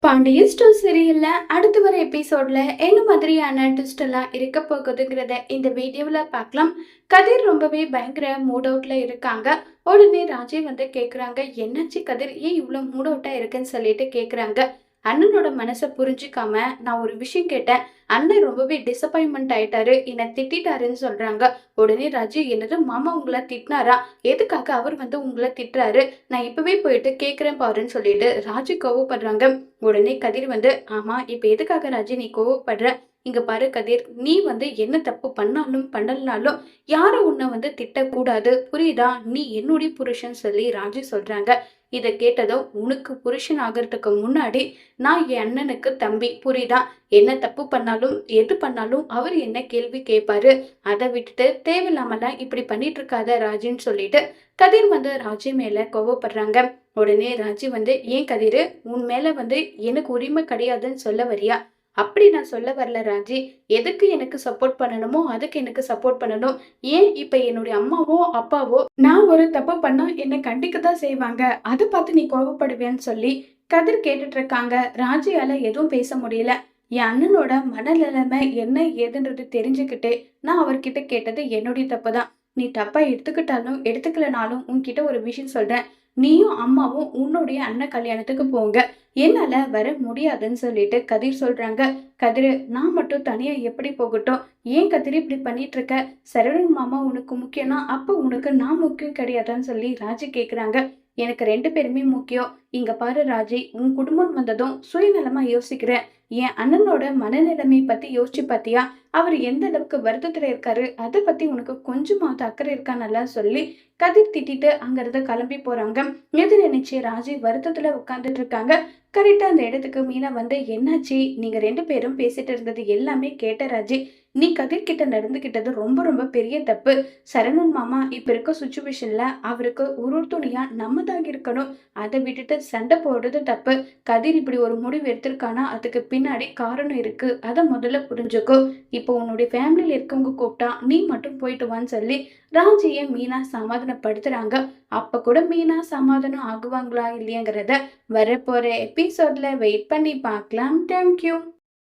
Pandian store சீரியல்ல அடுத்து வர எபிசோட்ல என்ன மாதிரியான ட்விஸ்ட் எல்லாம் இருக்க போகுதுங்கிறத இந்த வீடியோவில் பார்க்கலாம். கதிர் ரொம்பவே பயங்கர மூட் அவுட்ல இருக்காங்க. உடனே ராஜி வந்து கேக்குறாங்க, என்னாச்சு கதிர், ஏன் இவ்வளவு மூட் அவுட்டா இருக்குன்னு சொல்லிட்டு கேக்குறாங்க. அண்ணனோட மனசை புரிஞ்சுக்காம நான் ஒரு விஷயம் கேட்டேன், அண்ணன் ரொம்பவே டிசப்பாயின்மெண்ட் ஆயிட்டாரு, என்னை திட்டாருன்னு சொல்றாங்க. உடனே ராஜு, என்னது மாமா உங்களை திட்டினாரா, எதுக்காக அவர் வந்து உங்களை திட்டுறாரு, நான் இப்பவே போயிட்டு கேட்குறேன் பாருன்னு சொல்லிட்டு ராஜு கோவப்படுறாங்க. உடனே கதிர் வந்து, ஆமா இப்ப எதுக்காக ராஜு நீ கோவப்படுற, இங்க பாரு கதிர், நீ வந்து என்ன தப்பு பண்ணாலும் பண்ணலனாலும் யாரும் உன்னை வந்து திட்டக்கூடாது புரியுதா, நீ என்னுடைய புருஷன் சொல்லி ராஜு சொல்றாங்க. இதை கேட்டதும், உனக்கு புருஷன் ஆகிறதுக்கு முன்னாடி நான் என் அண்ணனுக்கு தம்பி புரியுதா, என்ன தப்பு பண்ணாலும் எது பண்ணாலும் அவர் என்ன கேள்வி கேட்பாரு, அதை விட்டுட்டு தேவையில்லாமலாம் இப்படி பண்ணிட்டு இருக்காத ராஜின்னு சொல்லிட்டு கதிர் வந்து ராஜி மேல கோவப்படுறாங்க. உடனே ராஜி வந்து, ஏன் கதிர், உன் மேல வந்து எனக்கு உரிமை கிடையாதுன்னு சொல்ல வரியா, அப்படி நான் சொல்ல வரல ராஜி, எதுக்கு எனக்கு சப்போர்ட் பண்ணணுமோ அதுக்கு எனக்கு சப்போர்ட் பண்ணணும். ஏன் இப்ப என்னுடைய அம்மாவோ அப்பாவோ நான் ஒரு தப்பு பண்ணா என்னை கண்டிக்க தான் செய்வாங்க, அதை பார்த்து நீ கோவப்படுவேன்னு சொல்லி கதிர் கேட்டுட்டு இருக்காங்க. ராஜியால எதுவும் பேச முடியல. என் அண்ணனோட மனநிலைமை என்ன ஏதுன்றது தெரிஞ்சுக்கிட்டே நான் அவர்கிட்ட கேட்டது என்னுடைய தப்பு தான். நீ தப்பா எடுத்துக்கிட்டாலும் எடுத்துக்கலனாலும் உன்கிட்ட ஒரு விஷயம் சொல்றேன், நீயும் அம்மாவும் உன்னுடைய அண்ணன் கல்யாணத்துக்கு போங்க, என்னால வர முடியாதுன்னு சொல்லிட்டு கதிர் சொல்றாங்க. கதிர், நான் மட்டும் தனியா எப்படி போகட்டும், ஏன் கதிர் இப்படி பண்ணிட்டு இருக்க, சரவணன் மாமா உனக்கு முக்கியம்னா அப்ப உனக்கு நான் முக்கியம் கிடையாதான்னு சொல்லி ராஜி கேக்குறாங்க. எனக்கு ரெண்டு பேருமே முக்கியம். இங்க பாரு ராஜி, உன் குடும்பம் வந்ததும் சுயநலமா யோசிக்கிறேன், என் அண்ணனோட மனநிலைமை பத்தி யோசிச்சு பாத்தியா, அவர் எந்த அளவுக்கு வருத்தத்துல இருக்காரு, அதை பத்தி உனக்கு கொஞ்சமாவது அக்கறை இருக்கானல்ல சொல்லி கதிர் திட்டிட்டு அங்கிருந்து கிளம்பி போறாங்க. எது நினைச்சு ராஜி வருத்தத்துல உட்கார்ந்துட்டு இருக்காங்க. கரெக்டா அந்த இடத்துக்கு மீனா வந்து, என்னாச்சு, நீங்க ரெண்டு பேரும் பேசிட்டு இருந்தது எல்லாமே கேட்ட ராஜி, நீ கதிர் கிட்ட நடந்துகிட்டது ரொம்ப ரொம்ப பெரிய தப்பு. சரவணன் மாமா இப்ப இருக்க சுச்சுவேஷன்ல அவருக்கு ஒரு துணியா நம்ம தான் இருக்கணும், அதை விட்டுட்டு சண்டை போடுறது தப்பு. கதிர் இப்படி ஒரு முடிவு எடுத்திருக்கானா அதுக்கு பின்னாடி காரணம் இருக்கு, அதை முதல்ல புரிஞ்சுக்கோ. இப்போ உன்னுடைய ஃபேமிலியில இருக்கவங்க கூப்பிட்டா நீ மட்டும் போயிட்டு வான்னு சொல்லி ராஜியை மீனா சமாதானப்படுத்துறாங்க. அப்ப கூட மீனா சமாதானம் ஆகுவாங்களா இல்லையாங்கிறத வரப்போற எபிசோட்ல வெயிட் பண்ணி பார்க்கலாம். தேங்க்யூ.